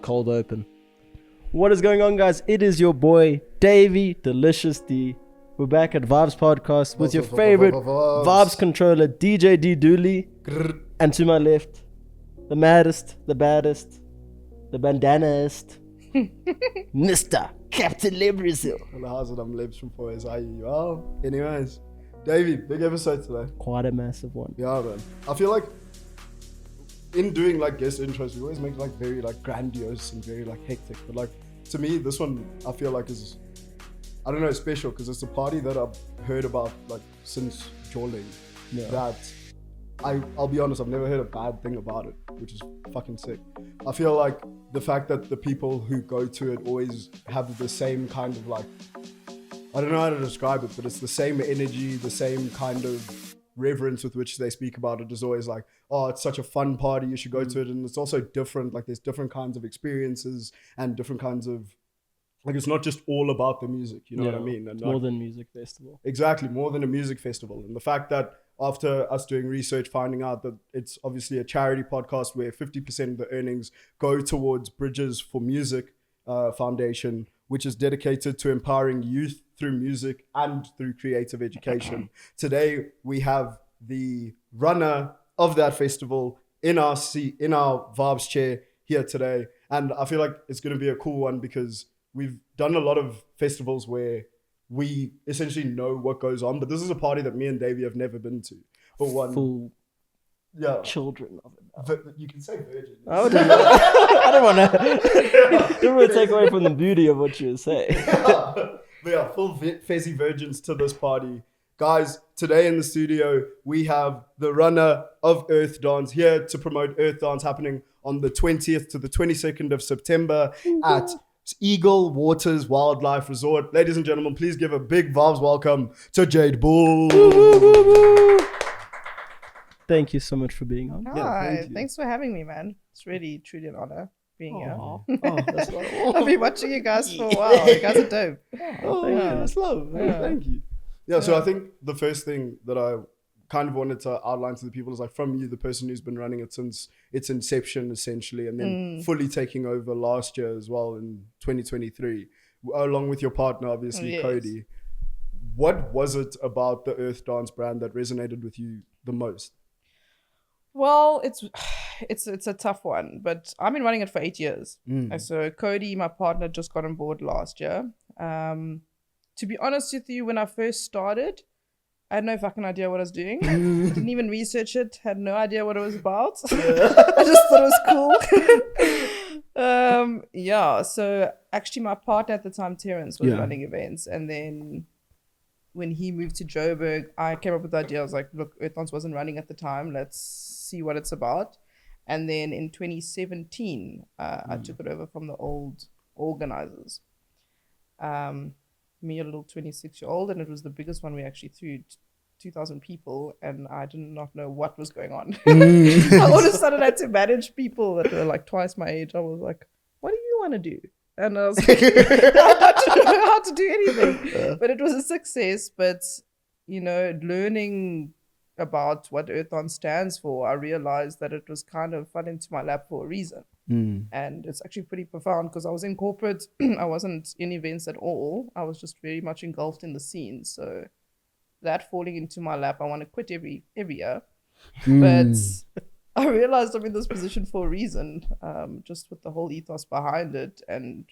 cold open. What is going on, guys? It is your boy Davey Delicious D. We're back at Vaabs podcast with your favorite Vaabs controller DJ D Dooley, and to my left, the maddest, the baddest, the bandanaist, Mr. Captain Lebrizil. How's it? I'm Lebs from 4SIE. Well, anyways, Davey, big episode today. Quite a massive one. Yeah, man. I feel like in doing like guest intros, we always make like very like grandiose and very like hectic. But like to me, this one I feel like is, I don't know, special because it's a party that I've heard about like since Jorling. Yeah. That I'll be honest, I've never heard a bad thing about it, which is fucking sick. I feel like the fact that the people who go to it always have the same kind of like, I don't know how to describe it, but it's the same energy, the same kind of reverence with which they speak about it is always like, oh, it's such a fun party, you should go to it. And it's also different, like there's different kinds of experiences and different kinds of, like it's not just all about the music, you know what I mean? And more than music festival. Exactly, more than a music festival. And the fact that after us doing research, finding out that it's obviously a charity podcast where 50% of the earnings go towards Bridges for Music Foundation, which is dedicated to empowering youth through music and through creative education. Today, we have the runner of that festival in our seat, in our Vaabs chair here today. And I feel like it's going to be a cool one because we've done a lot of festivals where we essentially know what goes on, but this is a party that me and Davey have never been to. But one, full yeah, children of it. You can say virgin. I don't want to take away from the beauty of what you were saying. But yeah, full fezzy virgins to this party. Guys, today in the studio, we have the runner of Earth Dance here to promote Earth Dance happening on the 20th to the 22nd of September at Eagle Waters Wildlife Resort. Ladies and gentlemen, please give a big Vaabs welcome to Jade, Boel. Thank you so much for being on. Hi, thanks for having me, man. It's really, truly an honor being here. That's I've been watching you guys for a while. You guys are dope. Thank you. That's love. Thank you. Yeah, so I think the first thing that I kind of wanted to outline to the people is like from you, the person who's been running it since its inception essentially, and then fully taking over last year as well in 2023, along with your partner, obviously, Yes. Cody. What was it about the Earth Dance brand that resonated with you the most? Well, it's a tough one, but I've been running it for 8 years. So Cody, my partner, just got on board last year. To be honest with you, when I first started, I had no fucking idea what I was doing. Didn't even research it. Had no idea what it was about. I just thought it was cool. So actually my partner at the time, Terrence, was running events. And then when he moved to Joburg, I came up with the idea. I was like, look, Earth Dance wasn't running at the time. Let's see what it's about. And then in 2017, I took it over from the old organizers. Me, a little 26-year-old, and it was the biggest one we actually threw, 2,000 people, and I did not know what was going on. I all of a sudden had to manage people that were like twice my age. I was like, what do you want to do? And I was like, I don't know how to do anything. But it was a success. But, you know, learning about what Earth Dance stands for, I realized that it was kind of fell into my lap for a reason. And it's actually pretty profound because I was in corporate. I wasn't in events at all. I was just very much engulfed in the scene. So that falling into my lap, I want to quit every year. But I realized I'm in this position for a reason, just with the whole ethos behind it. And,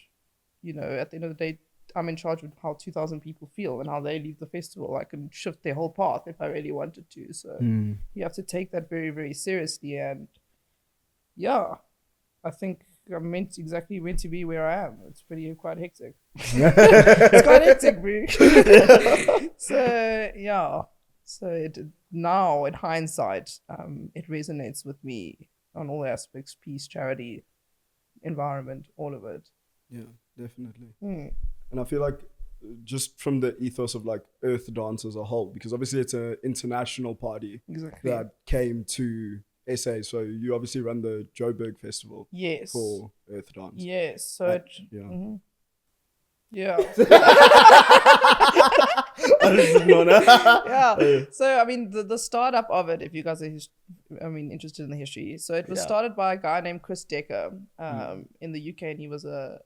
you know, at the end of the day, I'm in charge of how 2,000 people feel and how they leave the festival. I can shift their whole path if I really wanted to. So you have to take that very, very seriously. And yeah, I think I'm meant to be where I am. It's quite hectic. It's quite hectic, bro. So yeah. So now, in hindsight, it resonates with me on all aspects: peace, charity, environment, all of it. Yeah, definitely. And I feel like just from the ethos of like Earth Dance as a whole, because obviously it's an international party that came to SA. So you obviously run the Joburg Festival for Earth Dance. Yes. So yeah. Yeah. Yeah. So I mean, the startup of it, if you guys are, interested in the history. So it was started by a guy named Chris Decker, in the UK, and he was a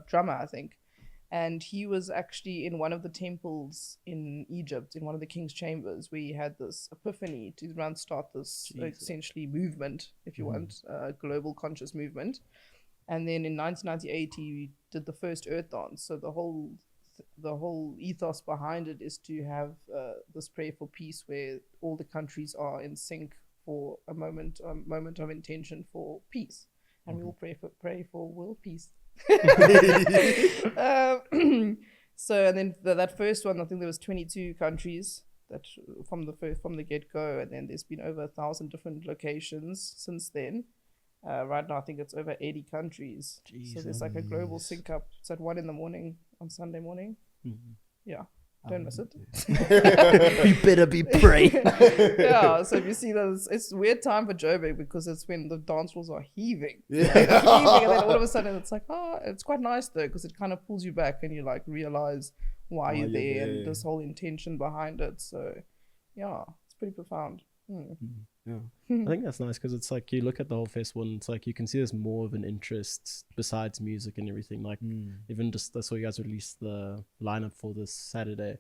drummer, I think. And he was actually in one of the temples in Egypt, in one of the king's chambers, where he had this epiphany to start this essentially movement, if you want, global conscious movement. And then in 1998, he did the first Earth Dance. So the whole ethos behind it is to have this prayer for peace, where all the countries are in sync for a moment of intention for peace, and we all pray for world peace. So and then that first one, I think there was 22 countries that from the get-go, and then there's been over 1,000 different locations since then. Right now I think it's over 80 countries. Jesus. So there's like a global sync up. It's at 1 a.m. on Sunday morning. Yeah, don't miss it. You better be praying. Yeah, so if you see that, it's a weird time for Joburg, because it's when the dance floors are heaving. Yeah. Heaving, and then all of a sudden it's like, it's quite nice though, because it kind of pulls you back and you like realize why you're there and this whole intention behind it. So yeah, it's pretty profound. Yeah, I think that's nice, because it's like you look at the whole festival and it's like you can see there's more of an interest besides music and everything. Like even just I saw you guys release the lineup for this Saturday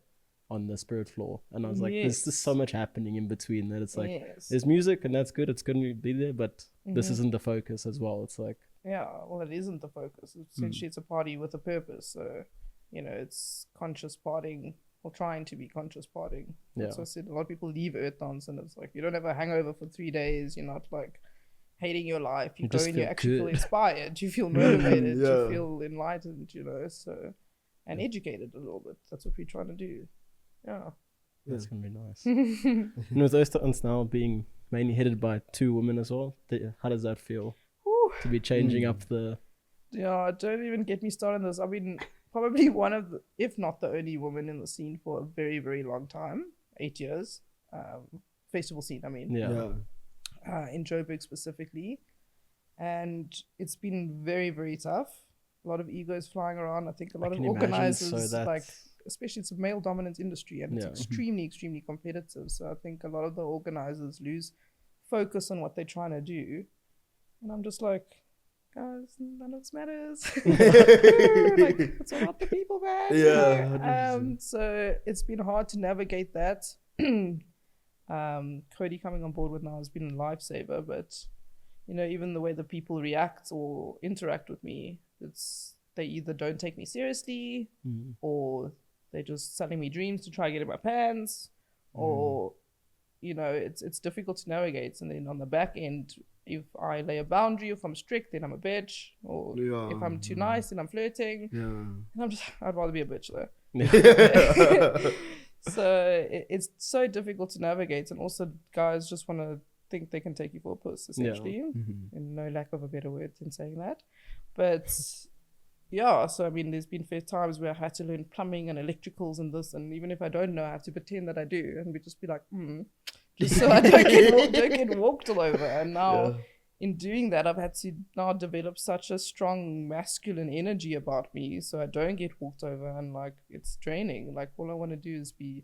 on the Spirit floor, and I was like, there's just so much happening in between that it's like there's music and that's good, it's going to be there, but this isn't the focus as well. It's like, yeah, well, it isn't the focus. Essentially it's a party with a purpose. So it's conscious partying, or trying to be conscious partying. Yeah. So I said a lot of people leave Earth Dance and it's like you don't have a hangover for 3 days. You're not like hating your life. You go and you actually feel inspired. You feel motivated. You feel enlightened. So and educated a little bit. That's what we're trying to do. Yeah. That's gonna be nice. And with those dance now being mainly headed by 2 women as well, how does that feel? To be changing up the? Yeah, don't even get me started on this. I mean, probably one of the, if not the only woman in the scene for a very, very long time, 8 years. Festival scene, I mean. Yeah. In Joburg specifically. And it's been very, very tough. A lot of egos flying around. I think a lot of organizers, especially it's a male dominant industry, and it's extremely, extremely competitive. So I think a lot of the organizers lose focus on what they're trying to do. And I'm just like, guys, none of this matters. Like, it's all about the people, man. Yeah. So it's been hard to navigate that. Cody coming on board with now has been a lifesaver, but even the way the people react or interact with me, they either don't take me seriously, or they're just selling me dreams to try to get in my pants, or it's difficult to navigate. And then on the back end, if I lay a boundary, if I'm strict, then I'm a bitch, or if I'm too nice, then I'm flirting. And I'd rather be a bitch though. So it's so difficult to navigate, and also guys just want to think they can take you for a puss, essentially, and no lack of a better word in saying that. But yeah, so I mean, there's been fair times where I had to learn plumbing and electricals and this, and even if I don't know, I have to pretend that I do, and we just be like, just so I don't get walked all over. And now in doing that, I've had to now develop such a strong masculine energy about me, so I don't get walked over, and like it's draining. Like all I want to do is be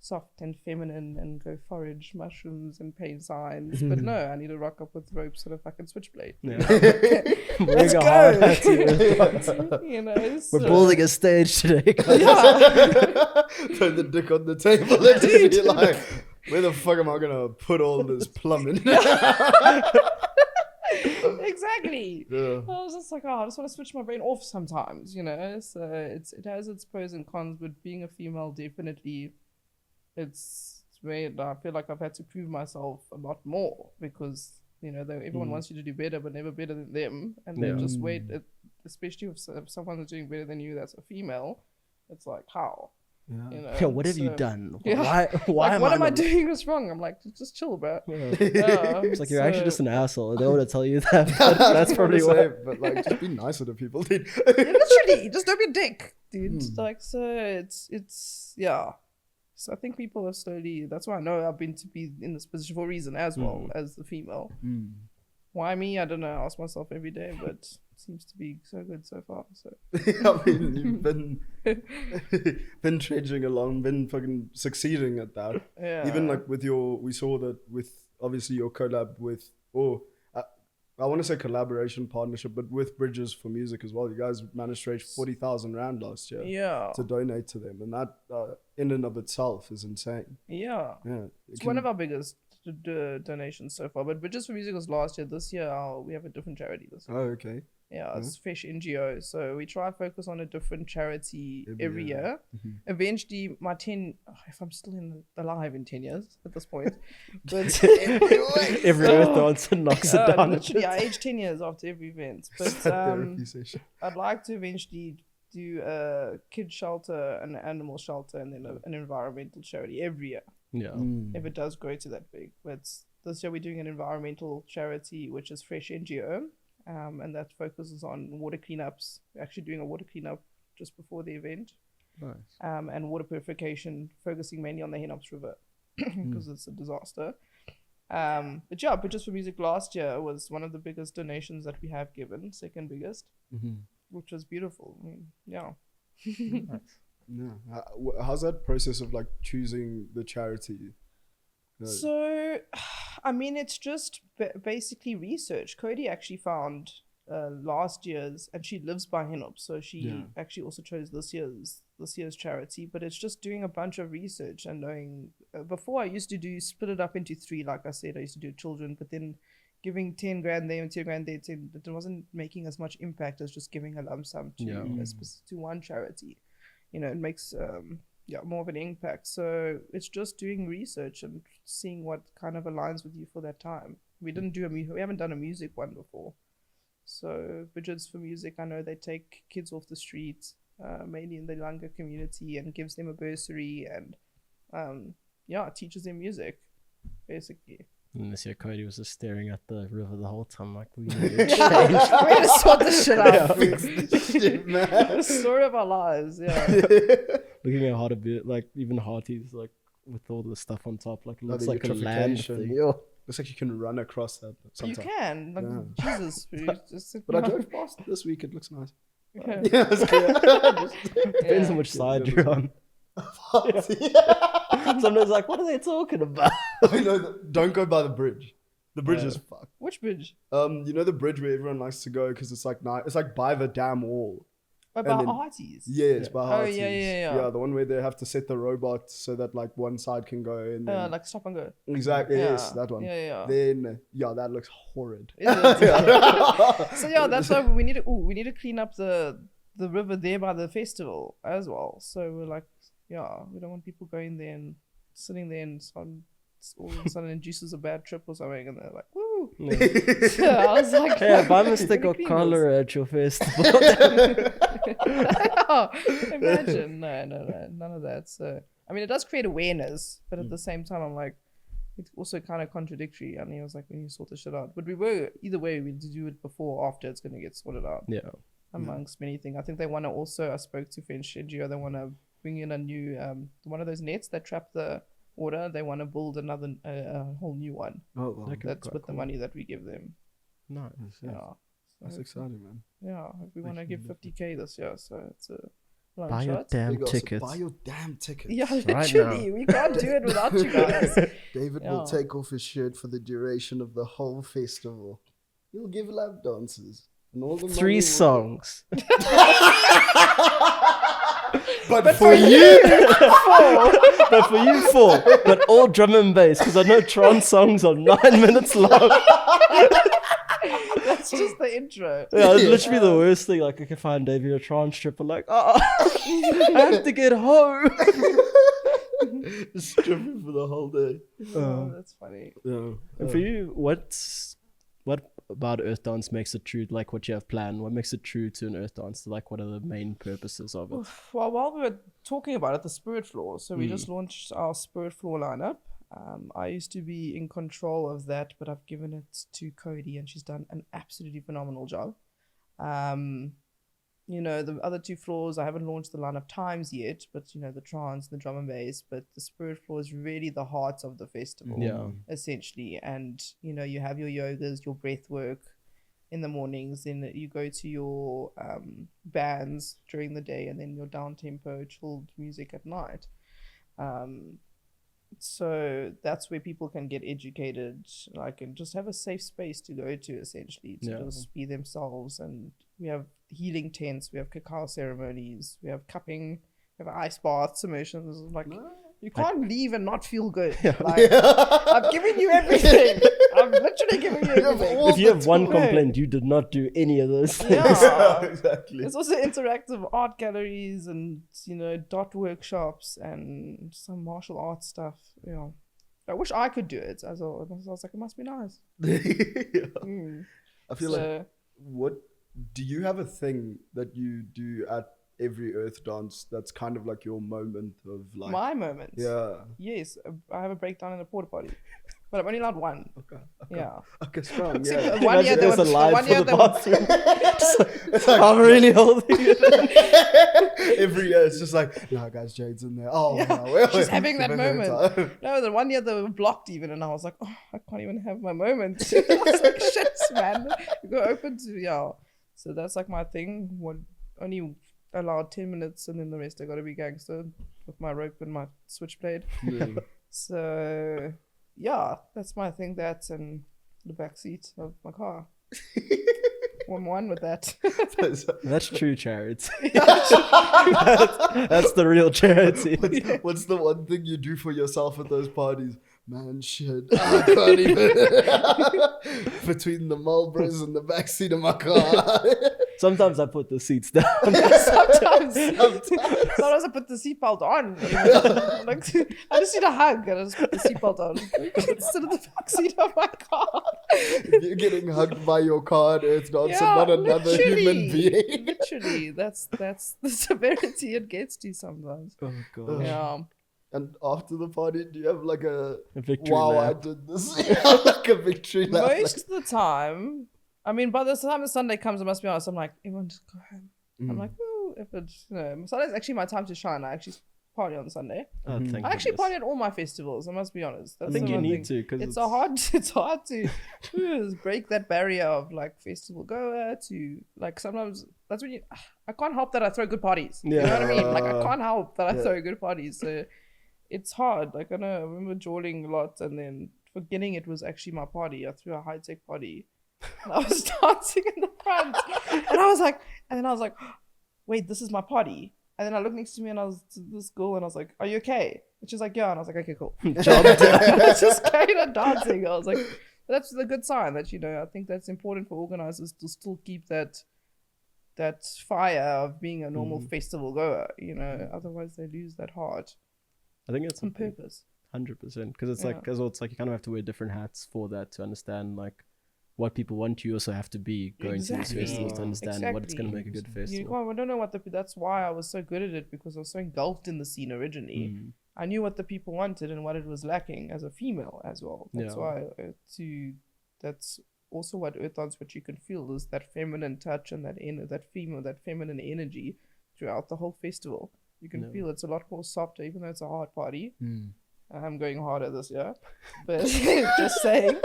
soft and feminine and go forage mushrooms and paint signs, but no, I need to rock up with ropes and a fucking switchblade. Let's go. We're building a stage today. Throw the dick on the table and just be like, where the fuck am I gonna put all this plumbing? Exactly. I was just like, I just want to switch my brain off sometimes, so it has its pros and cons, but being a female, definitely it's weird. I feel like I've had to prove myself a lot more, because everyone wants you to do better, but never better than them, and they just wait. Especially if someone is doing better than you, that's a female. It's like, how? What have you done? Why like, what am I doing that's wrong? I'm like, just chill, bro. It's like you're actually just an asshole. They want to tell you that. That's probably why. But like, just be nicer to people, dude. Literally, just don't be a dick, dude. Like, so it's So I think people are slowly. That's why I know I've been to be in this position for a reason as well as the female. Why me? I don't know. I ask myself every day, but seems to be so good so far. So I mean, you've been trudging along, been fucking succeeding at that. yeah, Even like with we saw that with obviously your collab with, I want to say collaboration partnership, but with Bridges for Music as well. You guys managed to raise 40,000 rand last year yeah, to donate to them, and that in and of itself is insane. yeah. Yeah, It's one of our biggest donations so far. But Just for Music was last year. This year, we have a different charity. This year. Oh, okay. Yeah, it's Fresh NGO. So we try to focus on a different charity every year. year. Mm-hmm. Eventually, if I'm still alive in 10 years at this point, but Every Earth Dancer knocks it down. literally, I age 10 years after every event. But Therapy session. I'd like to eventually do a kid shelter, an animal shelter, and then an environmental charity every year. Yeah. If it does grow to that big. But this year we're doing an environmental charity, which is Fresh NGO, and that focuses on water cleanups. We're actually doing a water cleanup just before the event. Nice. And water purification, focusing mainly on the Henops River because it's a disaster. But yeah, Just for Music last year was one of the biggest donations that we have given, second biggest, which was beautiful. I mean, yeah. Nice. Yeah. How's that process of like choosing the charity? So, I mean, it's just basically research. Cody actually found last year's, and she lives by Henops, so she actually also chose this year's charity. But it's just doing a bunch of research and knowing. Before I used to split it up into three, like I said, I used to do children, but then giving 10 grand there and 10 grand there, it wasn't making as much impact as just giving a lump sum to one charity. You know, it makes more of an impact. So it's just doing research and seeing what kind of aligns with you for that time. We haven't done a music one before. So Bridges for Music, I know they take kids off the streets, mainly in the Langa community, and gives them a bursary and teaches them music, basically. And this year Cody was just staring at the river the whole time like, we need to change. We're gonna sort this shit out. Fix this shit, man. The story of our lives, yeah. Looking at how to be like even Hearties like with all the stuff on top, like it looks like a land eutrophication. thing. Yo. Looks like you can run across that sometimes. You can, like Jesus. But I drove past this week. It looks nice. Okay. Yeah, it's good. Depends on which side you're on. Sometimes like, what are they talking about? I know. Don't go by the bridge. The bridge is fucked. Which bridge? You know the bridge where everyone likes to go because it's like nice. It's like by the dam wall. About Hearties? Yeah, it's by Hearties. Oh, yeah. Yeah, the one where they have to set the robot so that like one side can go and then... like stop and go. Exactly, yes, that one. Yeah. Then, that looks horrid. Is it? So that's why we need to clean up the river there by the festival as well. So we're like, we don't want people going there and sitting there and all of a sudden induces a bad trip or something, and they're like, woo. Yeah. So I was like, Hey, by mistake got cholera at your festival. Imagine. No, none of that. So I mean, it does create awareness, but at the same time, I'm like, it's also kind of contradictory. And he was like, we need to sort this shit out. But either way, we do it before or after it's going to get sorted out. Yeah. Amongst many things. I think they want to also, I spoke to French NGO, they want to bring in a new, one of those nets that trap the water. They want to build another, a whole new one. Oh, wow. That's with the money that we give them. Nice. Yeah. So That's exciting, man. yeah, we want to give 50k this year, so it's a long Buy your shot. damn tickets. Buy your damn tickets. Yeah, Right literally, now. we can't do it without you guys. David Yeah. will take off his shirt for the duration of the whole festival. He'll give lap dances. And all the 3 money will- songs. But for you, But for you 4. But all drum and bass, because I know trance songs are 9 minutes long. That's just the intro. Yeah, it's literally the worst thing. Like, I can find Davey a trance stripper, like, I have to get home. stripping for the whole day. Oh, that's funny. Yeah. And for you, what about Earth Dance makes it true, like what you have planned? What makes it true to an Earth Dance? Like, what are the main purposes of it? Well, while we were talking about it, the Spirit Floor. So we just launched our Spirit Floor lineup. I used to be in control of that, but I've given it to Cody, and she's done an absolutely phenomenal job. You know, the other 2 floors, I haven't launched the lineup times yet, but you know, the trance, the drum and bass, but the Spirit Floor is really the heart of the festival, Yeah. essentially. And you know, you have your yogas, your breath work, in the mornings, then you go to your bands during the day, and then your down tempo chilled music at night. So that's where people can get educated, like, and just have a safe space to go to, essentially, to just be themselves. And we have healing tents, we have cacao ceremonies, we have cupping, we have ice baths, immersions. Like, you can't leave and not feel good. Like, I've given you everything. I'm literally giving you everything. If you have one complaint, you did not do any of those things. Yeah, exactly. There's also interactive art galleries and, dot workshops and some martial arts stuff. I wish I could do it. I was like, it must be nice. I feel like, what do you have a thing that you do at every Earth dance that's kind of like your moment of like my moment? Yeah. Yes, I have a breakdown in a porta potty, but I'm only allowed one. Okay. Yeah. Okay, strong. See, Yeah. one year there was alive for the bathroom. It's like, I'm really holding it. every year it's just like, no, guys, Jade's in there. Oh, Yeah, no, she's having that Give her moment. time. No, the one year they were blocked even, and I was like, oh, I can't even have my moment. I was like, shit, man. You go open to, So that's like my thing. Only allowed 10 minutes, and then the rest I gotta be gangster with my rope and my switchblade. Yeah. So that's my thing. That and the back seat of my car. One with that. That's true charity. That's the real charity. What's the one thing you do for yourself at those parties? Man, shit. I can't even. Between the Marlboros and the backseat of my car. Sometimes I put the seats down. Sometimes I put the seatbelt on. Like, I just need a hug and I just put the seatbelt on. Sit in the backseat of my car. You're getting hugged by your car at Earth Dance and not another human being. Literally, that's the severity it gets to sometimes. Oh god. Yeah. And after the party, do you have like a victory wow, lap? I did this. Like a victory lap. Most of the time, I mean, by the time the Sunday comes, I must be honest, I'm like, everyone just go home. I'm like, woo, if it's, Sunday's actually my time to shine. I actually party on Sunday. Oh, thank I actually goodness. party at all my festivals, I must be honest. I That's think the you one need thing. to, because It's hard to break that barrier of like festival goer to like sometimes that's when I can't help that I throw good parties. You know what I mean? Like I can't help that I throw good parties. So it's hard. Like I remember jawling a lot and then forgetting it was actually my party. I threw a high tech party. And I was dancing in the front. And I was like, wait, this is my party. And then I looked next to me and I was this girl and I was like, are you okay? And she's like, yeah. And I was like, okay, cool. Job done. I was just carried on dancing. I was like, that's a good sign that, I think that's important for organizers to still keep that fire of being a normal festival goer, otherwise they lose that heart. I think it's on purpose. 100%, because it's like, as well, it's like you kind of have to wear different hats for that to understand like what people want. You also have to be going to these festivals to understand what it's going to make a good festival. I don't know that's why I was so good at it, because I was so engulfed in the scene originally. I knew what the people wanted and what it was lacking as a female as well. That's why that's also what Earth Dance, what you can feel is that feminine touch and that feminine energy throughout the whole festival. You can feel it's a lot more softer, even though it's a hard party. I'm going harder this year, but just saying.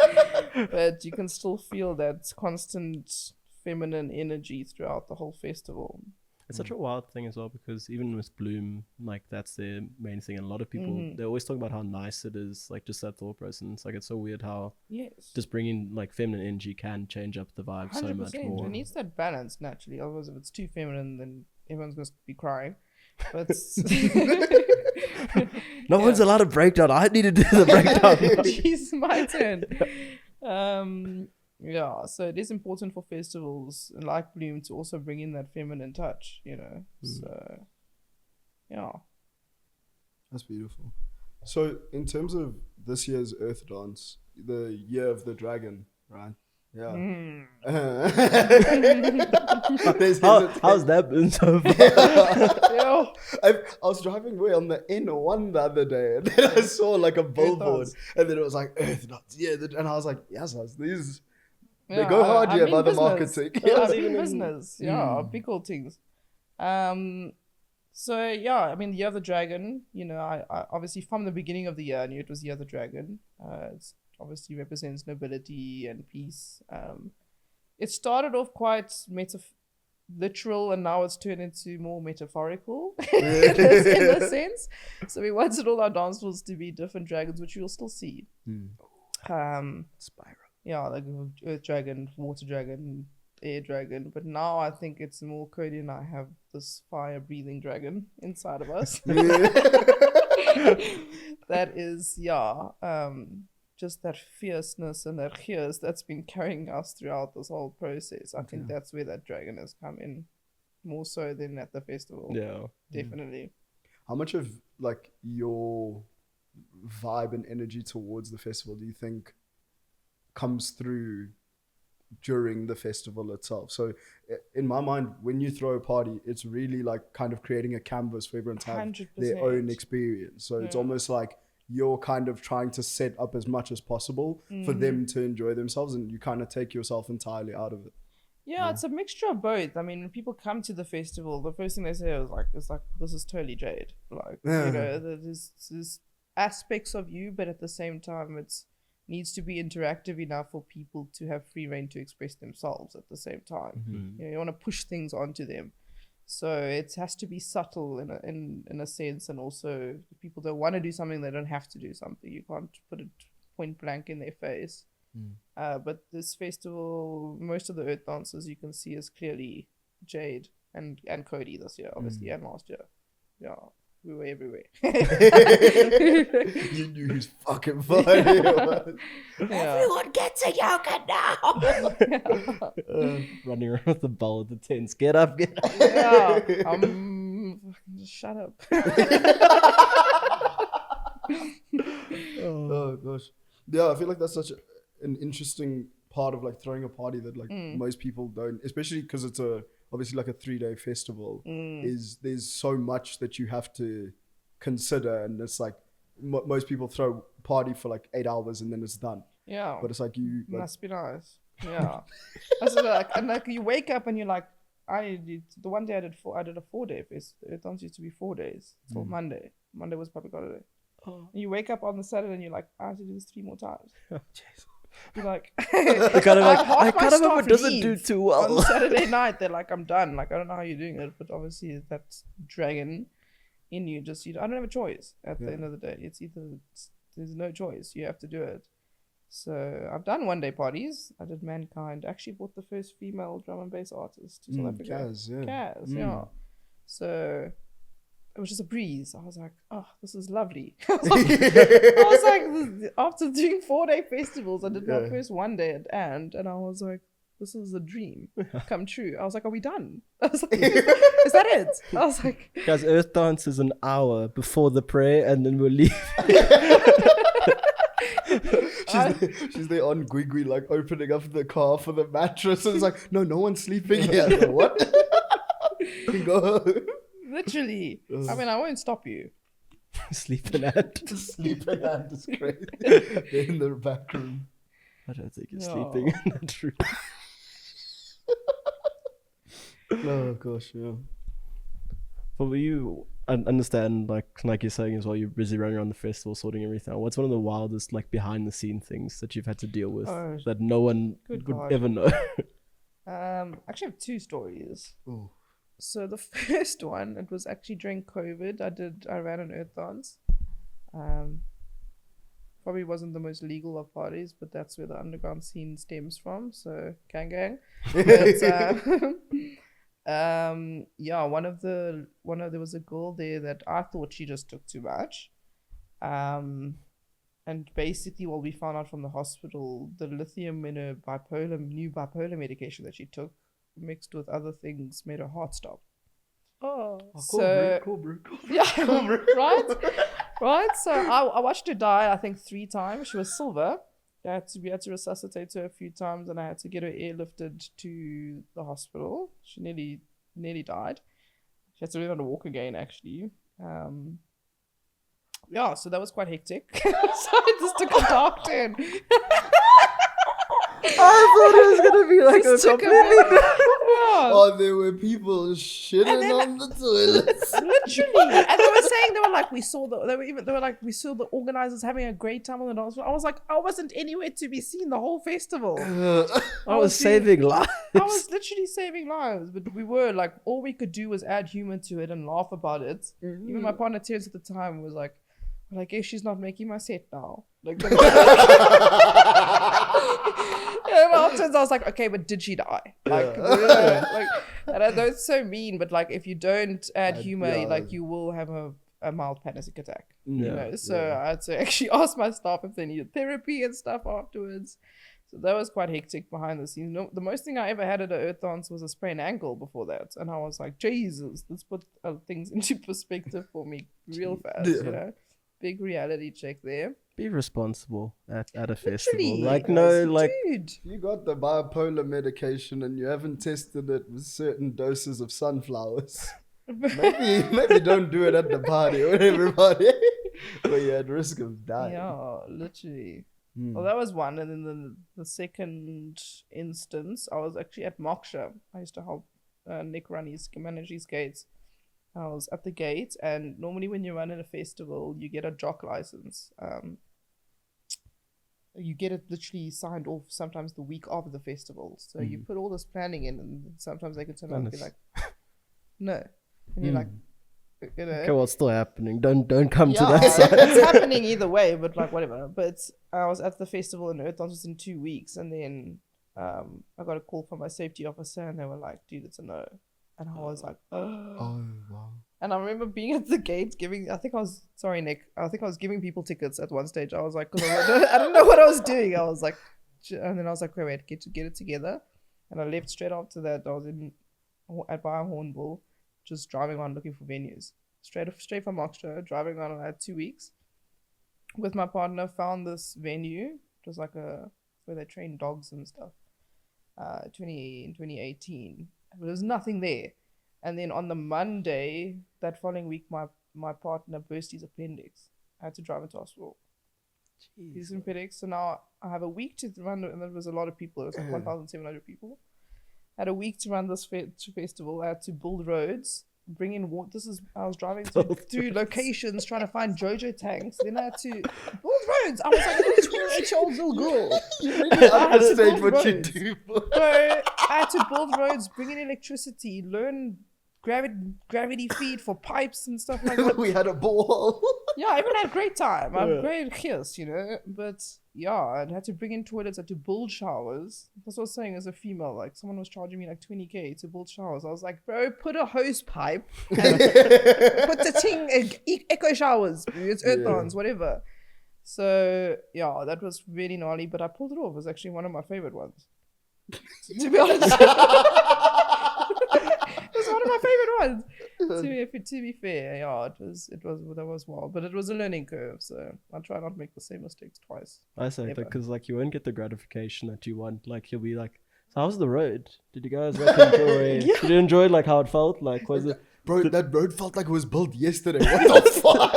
But you can still feel that constant feminine energy throughout the whole festival. It's such a wild thing as well, because even with Bloom, like that's their main thing, and a lot of people they always talk about how nice it is, like just that thought process. It's like it's so weird how just bringing like feminine energy can change up the vibe 100%. So much more. It needs that balance naturally. Otherwise, if it's too feminine, then everyone's going to be crying. But no one's allowed to break down. I need to do the breakdown. Jeez, my turn. So it is important for festivals like Bloom to also bring in that feminine touch, So, yeah. That's beautiful. So, in terms of this year's Earth Dance, the Year of the Dragon, right? Yeah. How's that been so far? I was driving away on the N1 the other day, and then I saw like a billboard, and then it was like Earth Dance, and I was like, yes, these they go hard here by the marketing. I mean business, big old things. So I mean the Year of the Dragon. I obviously from the beginning of the year I knew it was Year of the Dragon. It's obviously represents nobility and peace. it started off quite literal, and now it's turned into more metaphorical in a sense. So we wanted all our dance floors to be different dragons, which you'll still see. Spiral. Yeah, like earth dragon, water dragon, air dragon. But now I think it's more Cody and I have this fire breathing dragon inside of us. That is, just that fierceness and that fierce that's been carrying us throughout this whole process. I think that's where that dragon has come in more so than at the festival. Yeah, definitely. How much of like your vibe and energy towards the festival do you think comes through during the festival itself? So in my mind, when you throw a party, it's really like kind of creating a canvas for everyone to have 100%. their own experience. So it's almost like you're kind of trying to set up as much as possible for them to enjoy themselves, and you kind of take yourself entirely out of it. Yeah, it's a mixture of both. I mean, when people come to the festival, the first thing they say is like, this is totally Jade. Like, you know, there's aspects of you, but at the same time, it's needs to be interactive enough for people to have free reign to express themselves at the same time. You know, you want to push things onto them. So it has to be subtle in a sense, and also if people don't want to do something, they don't have to do something. You can't put it point blank in their face. But this festival, most of the earth dancers you can see is clearly Jade and Cody this year, obviously, and last year. Yeah, we were everywhere. You knew who's fucking funny. Everyone gets a yoga now. Running around with the ball of the tents. Get up, get up. Yeah, just shut up. Oh gosh. Yeah, I feel like that's such an interesting part of like throwing a party that like most people don't, especially because it's obviously like a 3-day festival. Is there's so much that you have to consider, and it's like most people throw a party for like 8 hours and then it's done. Yeah, but it's like you like, must be nice. Yeah. That's like, and like you wake up and you're like, the one day I did a 4-day fest. It don't used to be 4 days till Monday. Monday was public holiday. And you wake up on the Saturday and you're like, I have to do this 3 more times. You're like, I kind of hope it doesn't do too well. On Saturday night, they're like, I'm done. Like, I don't know how you're doing it, but obviously that dragon in you just, I don't have a choice at the end of the day. It's either, there's no choice. You have to do it. So I've done 1-day parties. I did Mankind. I actually bought the first female drum and bass artist to South Africa. Kaz, yeah. So it was just a breeze. I was like, oh, this is lovely. I was like, after doing 4-day festivals, I did my first 1 day at And I was like, this is a dream come true. I was like, are we done? I was like, is that it? I was like, guys, Earth Dance is an hour before the prayer and then we'll leave. She's there on Gwigwi, like opening up the car for the mattress. And it's like, no one's sleeping here. Like, what? Go. Literally. I mean, I won't stop you. Sleeping at. Sleeping at is crazy. In the back room. I don't think you're sleeping in that room. Oh gosh, yeah. But you understand, like you're saying as well, you're busy running around the festival, sorting everything out. What's one of the wildest, like, behind the scene things that you've had to deal with that no one would ever know? Actually, I have 2 stories. Ooh. So the first one, it was actually during COVID. I ran an Earth Dance. Probably wasn't the most legal of parties, but that's where the underground scene stems from. So gang. But, yeah, there was a girl there that I thought she just took too much. And basically what we found out from the hospital, the lithium in her new bipolar medication that she took mixed with other things made her heart stop. Cool, so, cool. Yeah, right. So I watched her die, I think 3 times. She was silver. We had to resuscitate her a few times, and I had to get her airlifted to the hospital. She nearly died. She had to learn how to walk again, actually. Yeah, so that was quite hectic. So I just took a dark turn. I thought it was gonna be like a completely. Oh, there were people shitting on the toilets. Literally, and they were saying we saw the organizers having a great time on the dance floor. I was like, I wasn't anywhere to be seen the whole festival. I was saving lives. I was literally saving lives, but we were like, all we could do was add humor to it and laugh about it. Even my partner Terrence at the time was like, well, I guess she's not making my set now. Like, afterwards I was like, okay, but did she die? Like, and I know it's so mean, but like, if you don't add humor, like, you will have a mild panic attack. You know? So I had to actually ask my staff if they needed therapy and stuff afterwards. So that was quite hectic behind the scenes. No, the most thing I ever had at an Earth Dance was a sprained ankle before that. And I was like, Jesus, let's put things into perspective for me real fast, you know? Big reality check there. Be responsible at a festival. Literally, Like, no, like... Dude. You got the bipolar medication and you haven't tested it with certain doses of sunflowers. Maybe don't do it at the party with everybody. But you're at risk of dying. Yeah, literally. Well, that was one. And then the second instance, I was actually at Moksha. I used to help Nick manage his gates. I was at the gate, and normally when you run in a festival, you get a jock license. You get it literally signed off sometimes the week after the festival. So you put all this planning in, and sometimes they can turn around and be like, no. And you're like, you know. Okay, well, it's still happening. Don't come to that side. It's happening either way, but like, whatever. But I was at the festival in Earth Dance in 2 weeks, and then I got a call from my safety officer, and they were like, dude, it's a no. And I was like, oh, wow. And I remember being at the gate I think I was giving people tickets at one stage. I was like, because I don't know what I was doing. I was like, and then I was like, wait, get it together. And I left straight after that. I was by Hornbill, just driving around looking for venues. Straight from Moksha, driving around. I had 2 weeks with my partner, found this venue. It was like where they train dogs and stuff. In 2018. There was nothing there. And then on the Monday, that following week, my partner burst his appendix. I had to drive into hospital. His appendix. So now I have a week to run, and there was a lot of people. It was like 1,700 people. I had a week to run this festival. I had to build roads, bring in water. I was driving through locations trying to find JoJo tanks. Then I had to build roads. I was like a 28-year-old little girl. You really understand what you do. So I had to build roads, bring in electricity, learn gravity feed for pipes and stuff like that. We had a ball. Yeah, I even had a great time. I'm great kiss, you know. But yeah, I had to bring in toilets, I had to build showers. That's what I was saying as a female. Like, someone was charging me like 20K to build showers. I was like, bro, put a hose pipe and put the thing, echo showers, it's Earth Dance, whatever. So yeah, that was really gnarly, but I pulled it off. It was actually one of my favorite ones. To be honest. It was one of my favorite ones. To be fair, yeah, that was wild, but it was a learning curve, so I try not to make the same mistakes twice. I say because like you won't get the gratification that you want. Like you'll be like, so how's the road? Did you guys like enjoy? Did you enjoy like how it felt? Like was it? Bro, that road felt like it was built yesterday. What the fuck?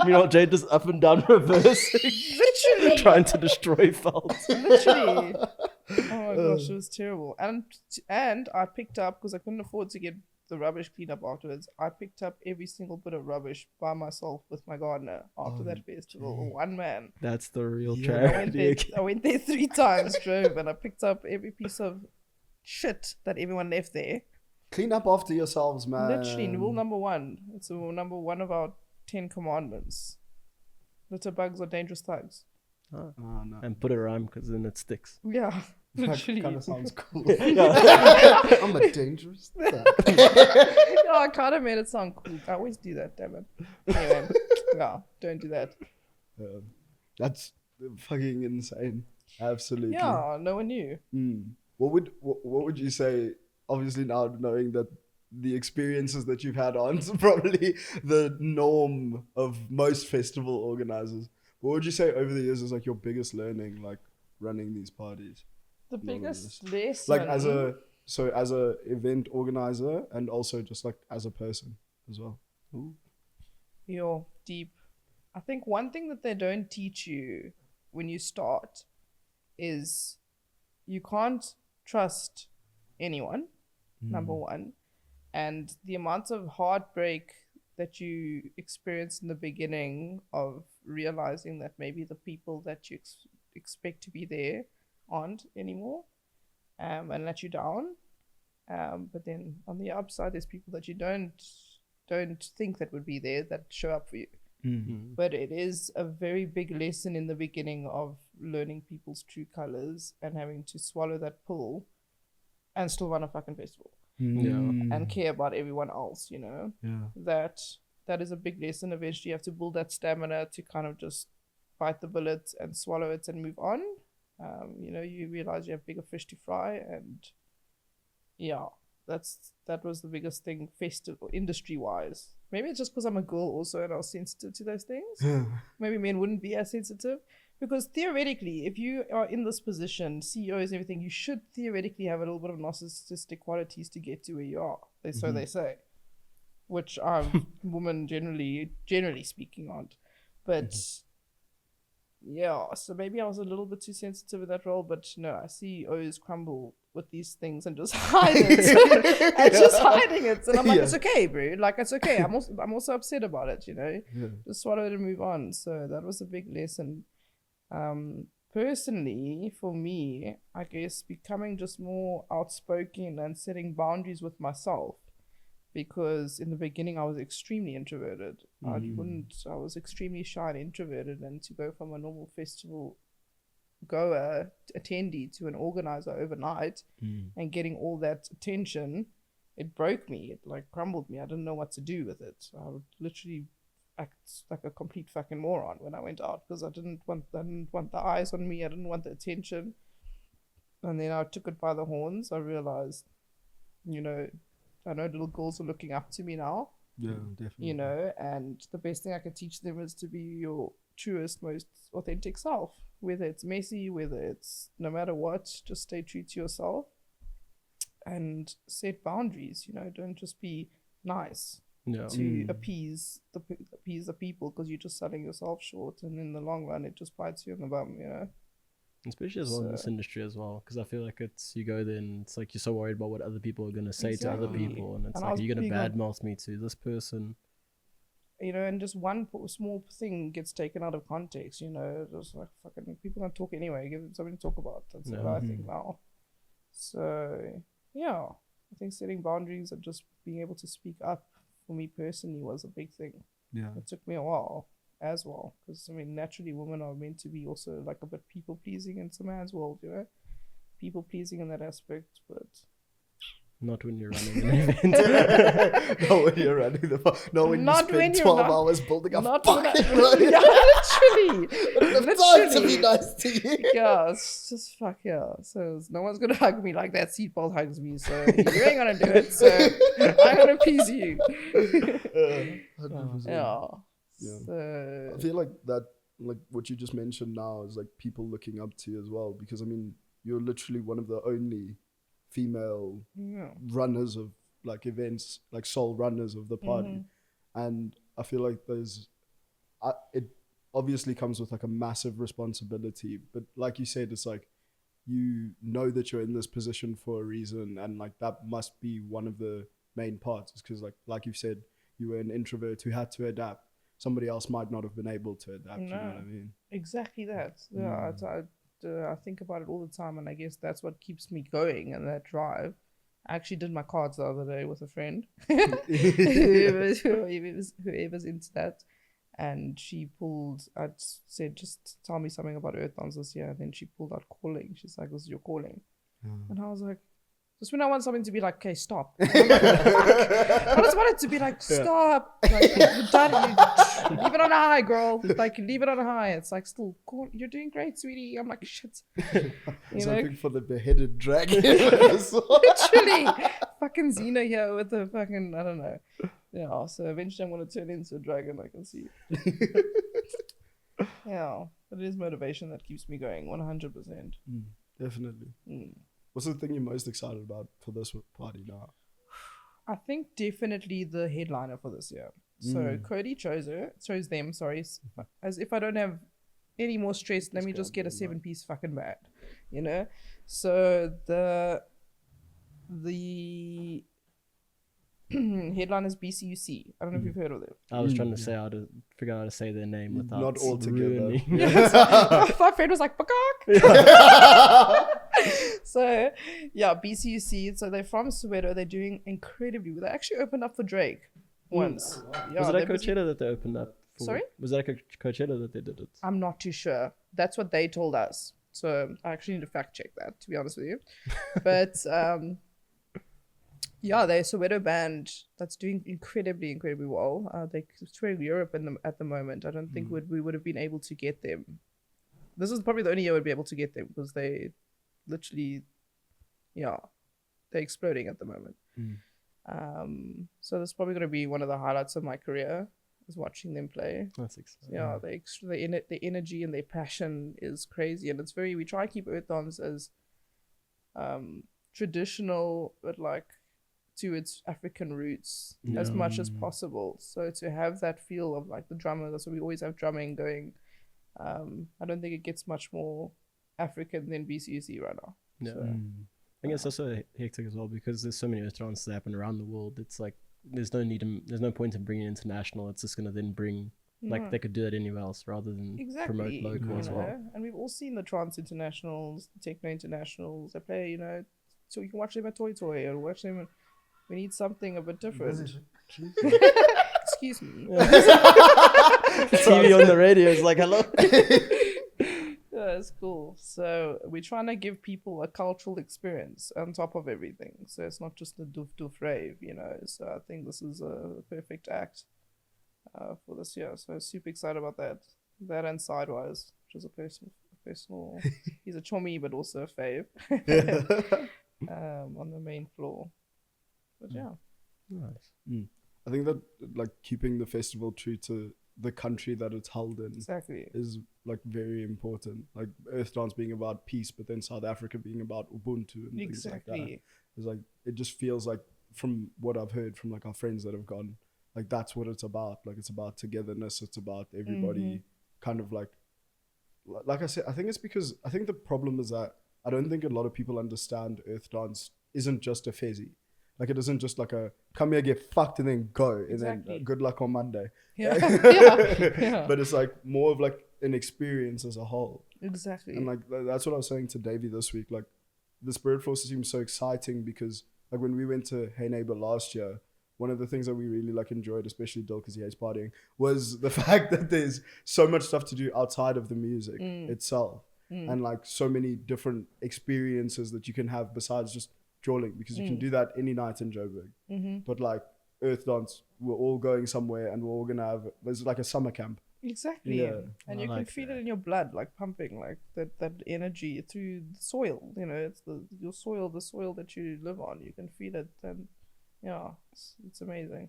Meanwhile, Jade just up and down reversing, Literally trying to destroy felt. Literally. Oh my gosh, it was terrible. And I picked up, because I couldn't afford to get the rubbish cleaned up afterwards, I picked up every single bit of rubbish by myself with my gardener after that festival. One man. That's the real tragedy. I went there 3 times, drove, and I picked up every piece of shit that everyone left there. Clean up after yourselves, man. Literally, rule number 1. It's rule number 1 of our 10 commandments. Litter bugs are dangerous thugs. Oh, no. And put a rhyme because then it sticks. Yeah, literally. That kind of sounds cool. I'm a dangerous thug. Yeah, I kind of made it sound cool. I always do that, damn it. Anyway, no, don't do that. That's fucking insane. Absolutely. Yeah, no one knew. What would you say? Obviously, now knowing that the experiences that you've had aren't probably the norm of most festival organizers. What would you say over the years is like your biggest learning, like running these parties? The biggest lesson, like as a event organizer, and also just like as a person as well. Ooh. You're deep. I think one thing that they don't teach you when you start is you can't trust anyone. number one. And the amount of heartbreak that you experience in the beginning of realizing that maybe the people that you expect to be there aren't anymore, and let you down. But then on the upside, there's people that you don't think that would be there that show up for you. Mm-hmm. But it is a very big lesson in the beginning of learning people's true colors and having to swallow that pill and still run a fucking festival. And care about everyone else, you know. That is a big lesson. Eventually you have to build that stamina to kind of just bite the bullet and swallow it and move on. You know, you realize you have bigger fish to fry, and that was the biggest thing festival industry wise. Maybe it's just because I'm a girl also and I was sensitive to those things. Maybe men wouldn't be as sensitive. Because theoretically, if you are in this position, CEOs, everything, you should theoretically have a little bit of narcissistic qualities to get to where you are. So they say, which women generally speaking aren't. But so maybe I was a little bit too sensitive in that role. But no, CEOs crumble with these things and just hide it, and just hiding it. And I'm like, it's okay, bro. Like it's okay. I'm also upset about it. You know, just swallow it and move on. So that was a big lesson. Personally, for me, I guess becoming just more outspoken and setting boundaries with myself, because in the beginning I was extremely introverted. I was extremely shy and introverted, and to go from a normal festival goer attendee to an organizer overnight and getting all that attention, it broke me. It like crumbled me. I didn't know what to do with it. I would literally act like a complete fucking moron when I went out, because I didn't want the eyes on me. I didn't want the attention. And then I took it by the horns. I realized, you know, I know little girls are looking up to me now. Yeah, definitely. You know, and the best thing I can teach them is to be your truest, most authentic self. Whether it's messy, whether it's no matter what, just stay true to yourself and set boundaries. You know, don't just be nice to appease the people, because you're just selling yourself short, and in the long run it just bites you in the bum, you know. Especially as well in this industry as well, because I feel like you go there and it's like you're so worried about what other people are going to say to other people, and it's like you're going to badmouth me to this person, you know, and just one small thing gets taken out of context, you know. Just like fucking people don't talk anyway, give them something to talk about. That's what I think now. So yeah, I think setting boundaries and just being able to speak up for me personally was a big thing. It took me a while as well, because I mean, naturally women are meant to be also like a bit people pleasing in some man's world, you know, people pleasing in that aspect, but not when you're running an event. Not when you're running not when not you when spend you're 12 hours building a fucking literally time to be nice to you. Yeah, it's just fuck yeah. So no one's gonna hug me like that seatbelt hugs me, so you ain't gonna do it, so I'm gonna appease you. 100%. Yeah. So I feel like that, like what you just mentioned now, is like people looking up to you as well, because I mean, you're literally one of the only female runners of like events, like sole runners of the party. And I feel like it obviously comes with like a massive responsibility, but like you said, it's like, you know that you're in this position for a reason, and like that must be one of the main parts, because like you've said, you were an introvert who had to adapt. Somebody else might not have been able to adapt. You know what I mean? Exactly that. I think about it all the time, and I guess that's what keeps me going and that drive. I actually did my cards the other day with a friend, whoever's into that, and she pulled. I said, just tell me something about Earth Dance this year, and then she pulled out calling. She's like, "This is your calling," and I was like, just when I want something to be like, okay, stop. Like, I just want it to be like, stop. Like, you're done. Leave it on a high, girl. Like, leave it on a high. It's like, still, cool. You're doing great, sweetie. I'm like, shit. I was hoping for the beheaded dragon. Literally. Fucking Xena here with the fucking, I don't know. Yeah, so eventually I'm going to turn into a dragon, I can see. Yeah, but it is motivation that keeps me going, 100%. Definitely. What's the thing you're most excited about for this party now? I think definitely the headliner for this year. So Cody chose them, as if I don't have any more stress, let me just get a 7-piece fucking band, you know? So The headline is BCUC. I don't know if you've heard of them. I was trying to say how to figure out how to say their name without Not all together. ruining. My friend was like, "Peacock." So, yeah, BCUC. So they're from Soweto. They're doing incredibly well. They actually opened up for Drake once. Yeah, Was it they're at busy- Coachella that they opened up? Sorry? Was that at Coachella that they did it? I'm not too sure. That's what they told us. So I actually need to fact check that, to be honest with you. But yeah, they're a Soweto band that's doing incredibly well. They're touring Europe at the moment. I don't think we would have been able to get them. This is probably the only year we'd be able to get them because they literally, yeah, they're exploding at the moment. So that's probably going to be one of the highlights of my career, is watching them play. That's exciting. Yeah, the energy and their passion is crazy, and it's very. We try to keep Earth Dance as traditional, but like to its African roots as much as possible. So to have that feel of like the drummer, that's why we always have drumming going. I don't think it gets much more African than BCUC right now. Yeah. So, I think it's also hectic as well because there's so many Earth dances that happen around the world. It's like there's no point in bringing international. It's just gonna then bring like they could do it anywhere else rather than promote local as well. And we've all seen the trance internationals, the techno internationals. They play, you know, so you can watch them at Toy Toy or watch them. We need something a bit different. Excuse me. TV on the radio is like, hello. Yeah, it's cool. So we're trying to give people a cultural experience on top of everything. So it's not just a doof rave, you know. So I think this is a perfect act for this year. So super excited about that. That and Sidewise, which is a personal. He's a chommy, but also a fave. On the main floor. But yeah. Nice. I think that like keeping the festival true to the country that it's held in Exactly. is like very important. Like Earth Dance being about peace, but then South Africa being about Ubuntu and things like that. It's like it just feels like, from what I've heard from like our friends that have gone, like that's what it's about. Like it's about togetherness. It's about everybody kind of like I said. I think it's because I think the problem is that I don't think a lot of people understand Earth Dance isn't just a fezzy. Like it isn't just like a come here, get fucked, and then go, and then good luck on Monday. Yeah. But it's like more of like an experience as a whole. Exactly. And like that's what I was saying to Davey this week. Like the Spirit Force seems so exciting because like when we went to Hey Neighbor last year, one of the things that we really like enjoyed, especially Dill because he hates partying, was the fact that there's so much stuff to do outside of the music itself, and like so many different experiences that you can have besides just drawing, because you can do that any night in Joburg. But like Earth Dance, we're all going somewhere and we're all gonna have, there's like a summer camp. Exactly. Yeah. And you can feel it in your blood, like pumping, like that energy through the soil. You know, it's the soil that you live on. You can feel it, and yeah, it's amazing.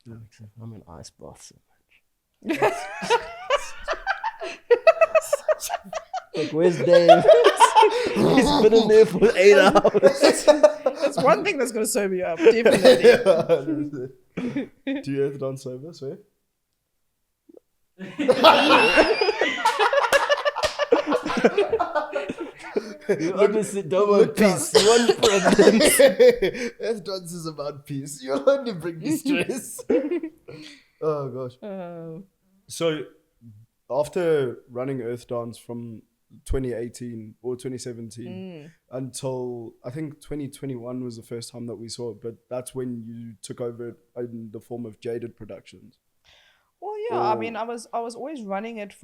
Yeah. I'm in ice bath so much. Like, where's Dave? He's been in there for 8 hours. That's one thing that's gonna sober you up, definitely. Do you Earth Dance sober, swear? You obviously don't want peace. You want problems. Earth Dance is about peace. You'll only bring me stress. Oh gosh. So after running Earth Dance from 2018 or 2017 until I think 2021 was the first time that we saw it, but that's when you took over in the form of Jaded Productions. Well, yeah, I mean, I was always running it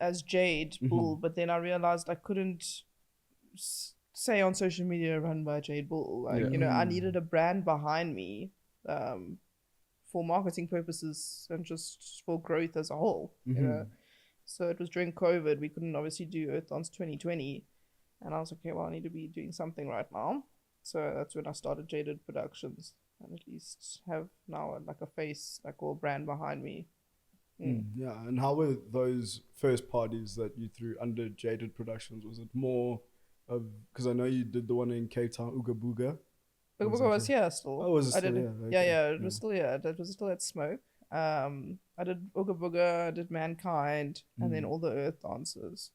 as Jade Bull, but then I realized I couldn't say on social media run by Jade Bull. Like, you know, I needed a brand behind me for marketing purposes and just for growth as a whole, you know. So it was during COVID. We couldn't obviously do Earth Dance 2020. And I was like, okay, well, I need to be doing something right now. So that's when I started Jaded Productions. And at least have now like a face, like all brand behind me. Yeah, and how were those first parties that you threw under Jaded Productions? Was it more of, because I know you did the one in Cape Town, Ooga Booga. Ooga Booga was here still. Oh, was it still here? Yeah, it was still here. That was still at Smoke. I did Ooga Booga, I did Mankind, and then all the Earth Dances.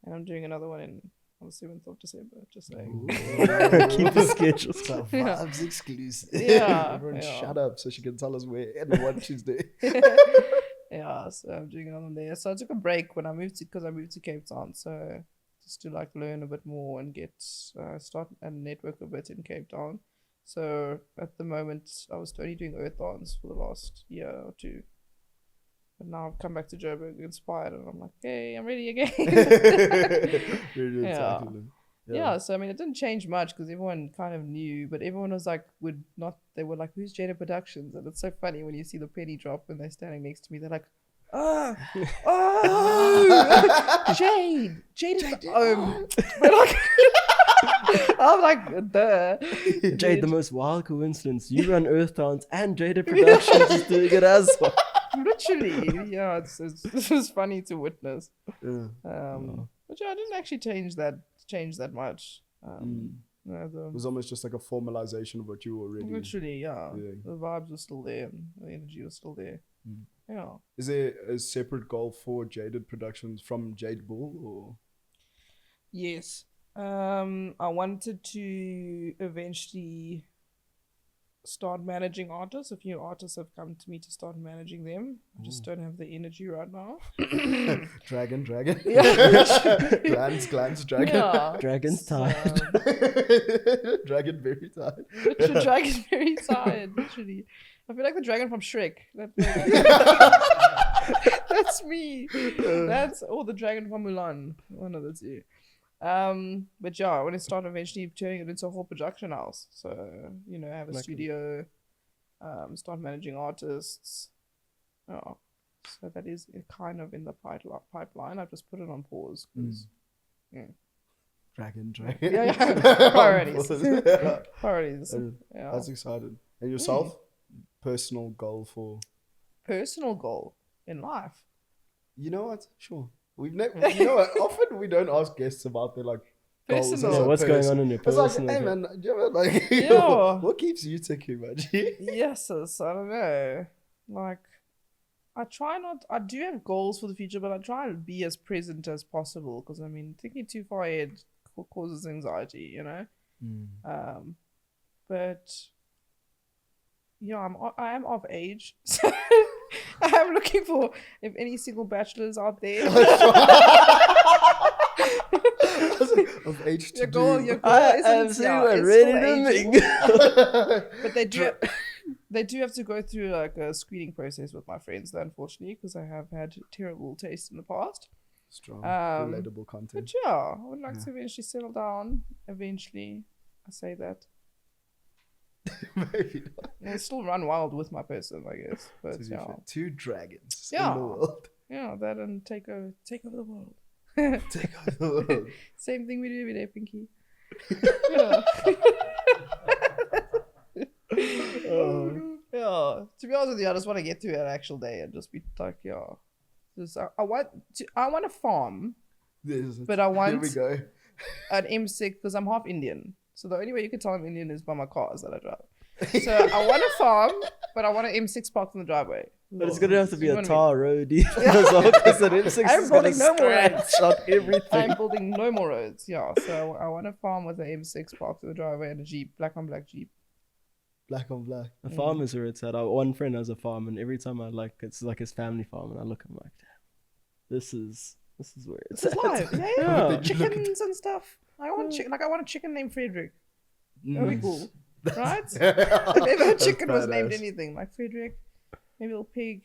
And I'm doing another one in on the 7th of December. Just saying. Keep the schedule. It's a Vaabs exclusive. Yeah, Everyone yeah. shut up so she can tell us where and what she's doing. Yeah, so I'm doing it on there. So I took a break when I moved because I moved to Cape Town. So just to like learn a bit more and get start and network a bit in Cape Town. So at the moment, I was only doing earth dance for the last year or two. But now I've come back to Joburg inspired, and I'm like, hey, I'm ready again. Really Yeah. excited. Yeah, so I mean, it didn't change much because everyone kind of knew, but everyone was like, they were like, who's Jade Productions? And it's so funny when you see the penny drop when they're standing next to me, they're like, oh, Jade. But like, I'm like, duh. Jade, the most wild coincidence. You run Earth Dance and Jade Productions is doing it as well. Literally, yeah, it's just funny to witness. Yeah. But yeah, I didn't actually change that much. It was almost just like a formalization of what you were already. Literally, yeah. doing. The vibes were still there and the energy was still there. Yeah. Is there a separate goal for Jaded Productions from Jade Bull or? Yes. I wanted to eventually start managing artists. A few artists have come to me to start managing them. I just don't have the energy right now. Dragon. Yeah. Glance, dragon. Yeah. Dragon's tired. Dragon very tired. Literally, dragon's very tired. Literally, I feel like the dragon from Shrek. That's me. That's the dragon from Mulan. One of the two. But yeah, I want to start eventually turning it into a whole production house. So have a studio, start managing artists. Oh, so that is kind of in the pipeline. I've just put it on pause because. Dragon. Yeah. Priorities. Yeah. That's excited. And yourself? Personal goal for? Personal goal in life. You know what? Sure. You know what? Often we don't ask guests about their like goals. Personal. as a What's going on in your It's personal? like, hey man, do you ever, like, Yeah. what keeps you ticking, man? Yes, I don't know. Like, I do have goals for the future, but I try to be as present as possible because, I mean, thinking too far ahead causes anxiety, But, yeah, I am of age. So I'm looking for if any single bachelors out there. Of age to Your goal do. isn't ready to age. mingle. But they do have to go through like a screening process with my friends, though, unfortunately, because I have had terrible taste in the past. Strong, relatable But content. yeah, I would like to eventually settle down. Eventually, I say that. Maybe not. And still run wild with my person, I guess. But To be yeah, fair, 2 dragons Yeah. in the world. yeah, that and take over the world. Take over the world. Same thing we do every day, Pinky. Yeah. Yeah. To be honest with you, I just want to get to an actual day and just be like, yeah. Just, I want a farm, but I want Here we go. an M6 because I'm half Indian. So the only way you can tell I'm Indian is by my cars that I drive. So I want a farm, but I want an M6 parked in the driveway. But it's gonna have to be You a know what I tar road as well, because an M6 I'm is gonna building no more scratch roads. up everything. I'm building no more roads. Yeah. So I want a farm with an M6 parked in the driveway and a Jeep, black on black Jeep. Black on black. The farm is where it's at. One friend has a farm, and every time it's like his family farm, and I look, I'm like, damn, this is where it's This is at. live. Yeah, Yeah. yeah. Chickens and stuff. I want I want a chicken named Frederick. That'd be cool, right? If ever a chicken was named badass. anything, like Frederick, maybe a little pig.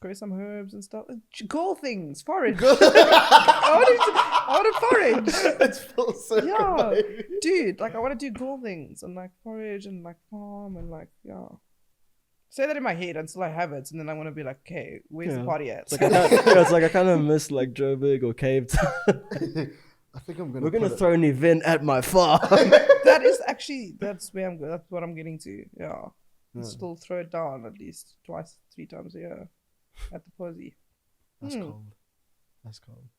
Grow some herbs and stuff. Cool things, forage. I want to forage. It's full circle. Yeah, baby. dude. Like I want to do cool things and like forage and like farm and like Say that in my head until I have it, and then I want to be like, okay, where's the party at? It's like I kind of miss like Joburg or Cape Town. I think I'm gonna. We're gonna put throw an event at my farm. That is actually that's where I'm. That's what I'm getting to. Yeah. Still throw it down at least 2-3 times a year at the posie. That's cold. That's cold.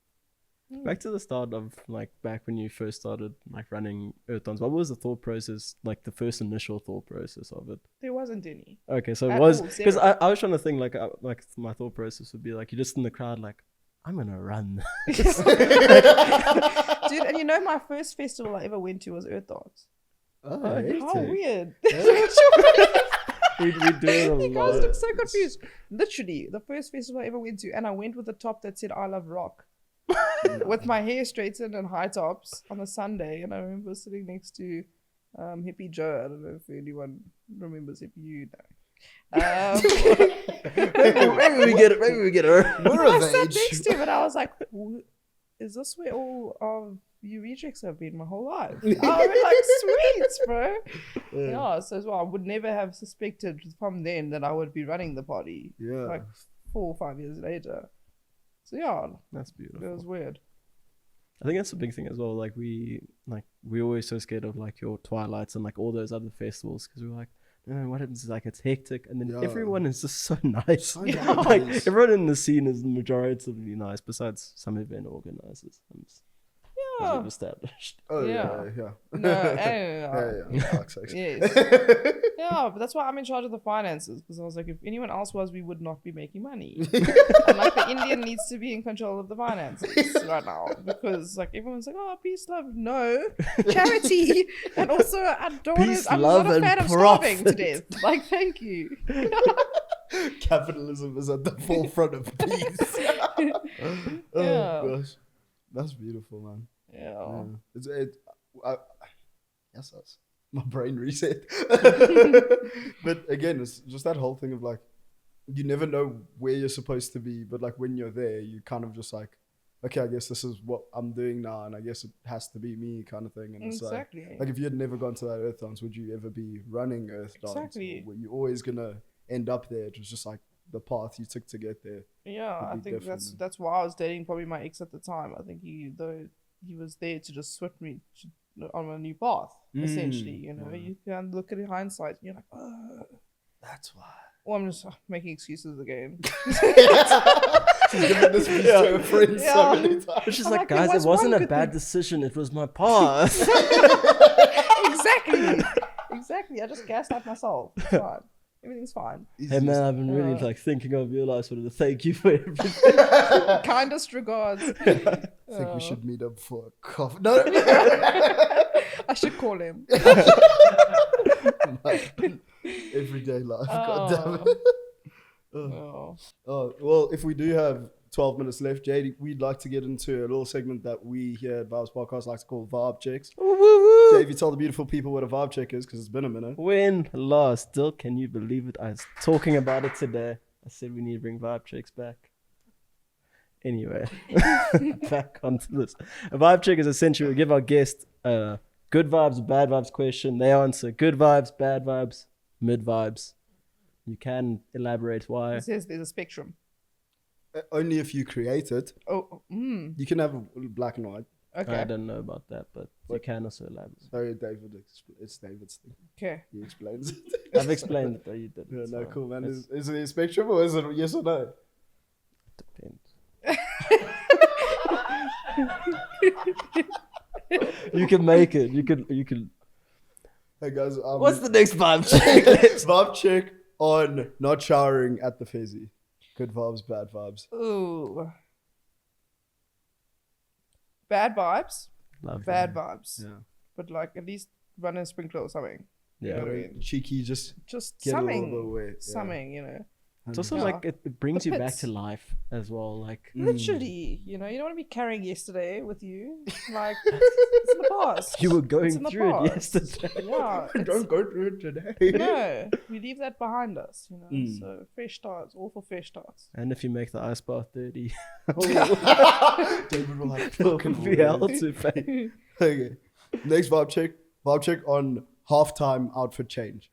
Back to the start of like back when you first started like running Earthons. What was the thought process? Like the first initial thought process of it? There wasn't any. Okay, so it At was all, because zero. I was trying to think like my thought process would be like you're just in the crowd like I'm gonna run. Dude, and you know my first festival I ever went to was Earth Dance. Oh, How hectic. weird. we do it a You guys lot. look so confused. Literally, the first festival I ever went to, and I went with a top that said I love rock. With my hair straightened and high tops on a Sunday, and I remember sitting next to Hippie Joe. I don't know if anyone remembers Hippie. You know. Maybe we get it. Maybe we get her. We're I of sat age. next to him, and I was like, "Is this where all of you rejects have been my whole life?" I was like, "Sweet, bro." Yeah. So as well, I would never have suspected from then that I would be running the party. Yeah. Like 4 or 5 years later. So yeah, That's beautiful. it was weird. I think that's a big thing as well. Like we're always so scared of like your Twilights and like all those other festivals because we're like, no, what happens is like it's hectic and then Yeah. everyone is just so nice. So Yeah. Like nice. everyone in the scene is majoritively nice besides some event organizers. As Yeah. we've established. Oh, Yeah. yeah. No, Yeah. Fuck's sakes. Yes. Yeah, but that's why I'm in charge of the finances because I was like, if anyone else was, we would not be making money. And like the Indian needs to be in control of the finances right now because like everyone's like, oh, peace, love, no, charity, and also I don't. Peace, I'm love, not a and fan of starving to profit. death. Like, thank you. Capitalism is at the forefront of peace. Oh Yeah. gosh, that's beautiful, man. Yeah. Yes, that's my brain reset. But again, it's just that whole thing of like, you never know where you're supposed to be, but like when you're there, you kind of just like, okay, I guess this is what I'm doing now, and I guess it has to be me, kind of thing. And it's Exactly. like if you had never gone to that Earth Dance, would you ever be running Earth Dance? Exactly. Or were you always gonna end up there? It was just like the path you took to get there. Yeah, I Would be think that's why I was dating probably my ex at the time. I think he was there to just switch me on a new path, essentially. You know, you can look at it in hindsight and you're like, oh. That's why. Well, I'm just making excuses again. She's given this piece to her friends so Yeah. many times. Which is I'm like, like, there guys, it was wasn't one a good bad thing. decision. It was my path. Exactly. I just gaslight myself. It's fine. Everything's fine. Hey man, I've been really Yeah. like thinking of your life. Wanted to thank you for everything. Kindest regards. I think we should meet up for a coffee. No, I should call him. everyday life. Oh. God damn it. Oh. Oh, well, if we do have 12 minutes left, Jade, we'd like to get into a little segment that we here at Vaabs Podcast like to call Vaab Checks. Jade, if you tell the beautiful people what a Vaab check is, because it's been a minute. Win, lost. Still, can you believe it? I was talking about it today. I said we need to bring vibe checks back. Anyway, back onto this. A vibe check is essentially we give our guest a good vibes, bad vibes question. They answer good vibes, bad vibes, mid vibes. You can elaborate why. It says there's a spectrum. Only if you create it. Oh, You can have a black and white. okay. I don't know about that, but you can also elaborate. Sorry, David. It's David's thing. Okay. He explains it. I've explained it though, you did. Yeah, no, so cool, man. it's- Is it a spectrum or is it yes or no? Depends. You can make it. You can. Hey, guys. What's the next vibe check? Vibe check on not showering at the Fezzy. Good vibes, bad vibes. Ooh. Bad vibes. Love Bad that. vibes. Yeah. But like at least run a sprinkler or something. Yeah. You know what I mean? Cheeky, just Just get a little bit something. wet. Yeah. Something, you know. It's also Yeah. like it brings The you back pits. to life as well. Like Literally, you know, you don't want to be carrying yesterday with you. Like, it's in the past. you were It's going in the through it past. yesterday. Yeah. it's- Don't go through it today. No, we leave that behind us, you know. So fresh starts, all for fresh starts. And if you make the ice bath dirty, David will have it'll fucking be hell to pay. Okay. Next vibe check. Vibe check on halftime outfit change.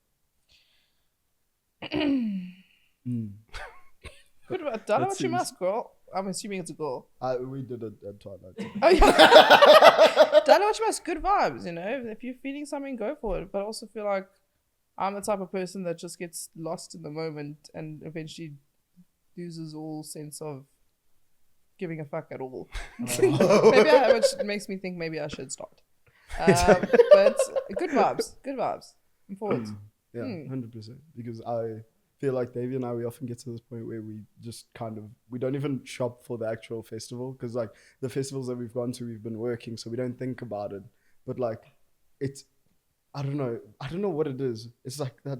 Good, but don't know That what you seems- must, girl. I'm assuming it's a girl. We did it at Twilight. Oh, yeah. Don't know what you must. Good vibes, you know. If you're feeling something, go for it. But I also feel like I'm the type of person that just gets lost in the moment and eventually loses all sense of giving a fuck at all. Which makes me think maybe I should start. But good vibes. Good vibes. I'm forward. Yeah, 100%. Because feel like Davey and I, we often get to this point where we just we don't even shop for the actual festival, because like the festivals that we've gone to, we've been working, so we don't think about it. But like, I don't know what it is. It's like that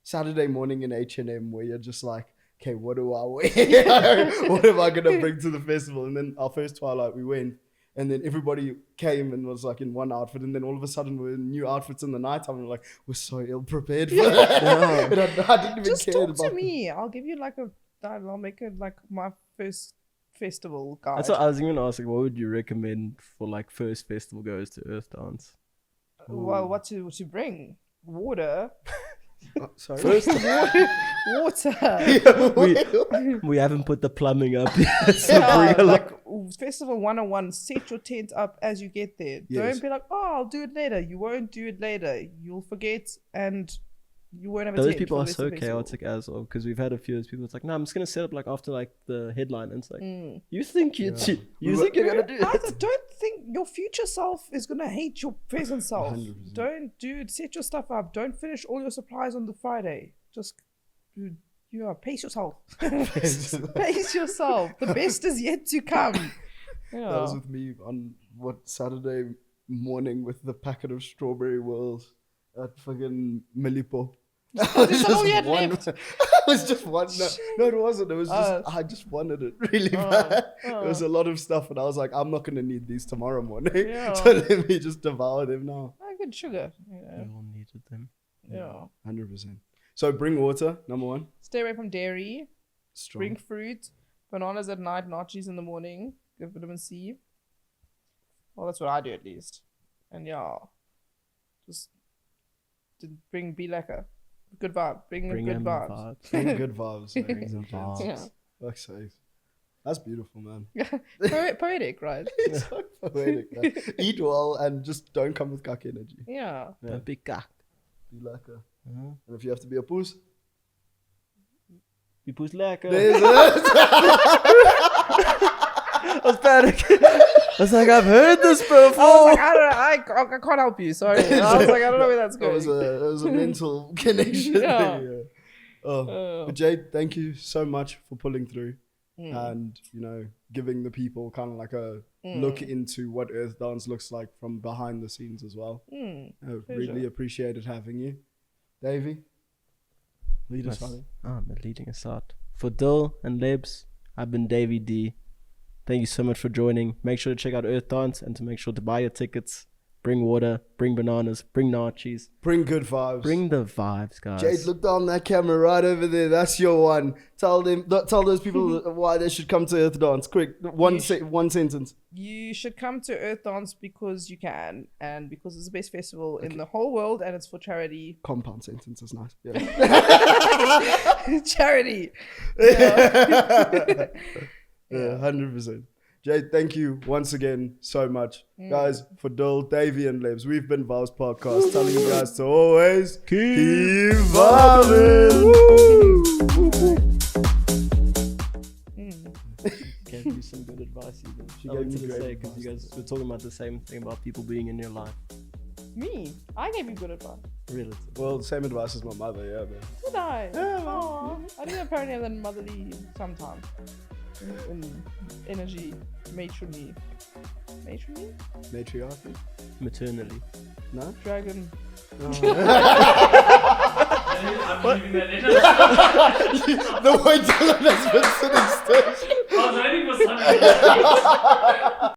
Saturday morning in H&M where you're just like, okay, what do I wear? What am I gonna bring to the festival? And then our first Twilight, we went. And then everybody came and was like in one outfit, and then all of a sudden we're in new outfits in the nighttime. And we're like, we're so ill prepared for that. And I didn't even Just care talk about to me. I'll give you like I'll make it like my first festival guide. That's what I was even asking. What would you recommend for like first festival goers to Earth Dance? Well, what to bring? Water. Sorry. First, Water. we haven't put the plumbing up yet. So bring a lot. Like Festival 101, set your tent up as you get there. Yes. Don't be like, oh, I'll do it later. You won't do it later. You'll forget and you won't have a Those tent people for are the rest so of the festival. chaotic as well, because we've had a few of those people. It's like, no, I'm just gonna set up like after like the headline, and it's like, you think you're gonna do I it? don't think your future self is gonna hate your present self. 100%. Don't, dude, set your stuff up. Don't finish all your supplies on the Friday. Just, dude, pace yourself. Pace yourself. The best is yet to come. That was with me on Saturday morning with the packet of strawberry whirls at fucking Milipo. all you had left? It was just one. No, it wasn't. It was just I just wanted it really bad. It was a lot of stuff, and I was like, I'm not gonna need these tomorrow morning, Yeah. so let me just devour them now. Good sugar. We all needed them. Yeah. 100%. So bring water, number one. Stay away from dairy. Strong. Bring fruit. Bananas at night, nachos in the morning. Give vitamin C. Well, that's what I do at least. And yeah, just bring be lekker. Good vibe. Bring Bring good in vibes. vibes. Bring good vibes. ladies and Vibes. gents. Fuck's sake. That's beautiful, man. Poetic, right? It's so poetic, man. Eat well and just don't come with cock energy. Yeah. Don't be cocked. Be lekker. And if you have to be a poes, You push lekker. there's I was panicking. I was like, I've heard this before. I was like, I can't help you. Sorry. I was like, I don't know where that's It going. was a mental connection. Yeah. there, But Jade, thank you so much for pulling through and, giving the people kind of like a look into what Earth Dance looks like from behind the scenes as well. I really appreciated having you. Davey, lead us on. I'm leading us out. For Dill and Lebs, I've been Davey D. Thank you so much for joining. Make sure to check out Earth Dance and to make sure to buy your tickets. Bring water, bring bananas, bring nachos. Bring good vibes. Bring the vibes, guys. Jade, look down that camera right over there. That's your one. Tell those people why they should come to Earth Dance. Quick, one sentence. You should come to Earth Dance because you can and because it's the best festival in the whole world and it's for charity. Compound sentence is nice. Yeah. Charity. Yeah, 100%. Jade, thank you once again so much. Guys, for Dill, Davey and Lebs, we've been Vaabs Podcast telling you guys to always keep vibing. Gave you some good advice even. She I gave wanted me to great say because you guys were talking about the same thing about people being in your life. Me? I gave you good advice. Really? Well, same advice as my mother, yeah, man. Did I? Yeah. Aw. I do apparently have that motherly sometimes. In energy, matronly. Matronly? Matriarchy? Maternally. No? Dragon. No. I'm leaving that in. The way Dylan has been sitting still. I was waiting for something.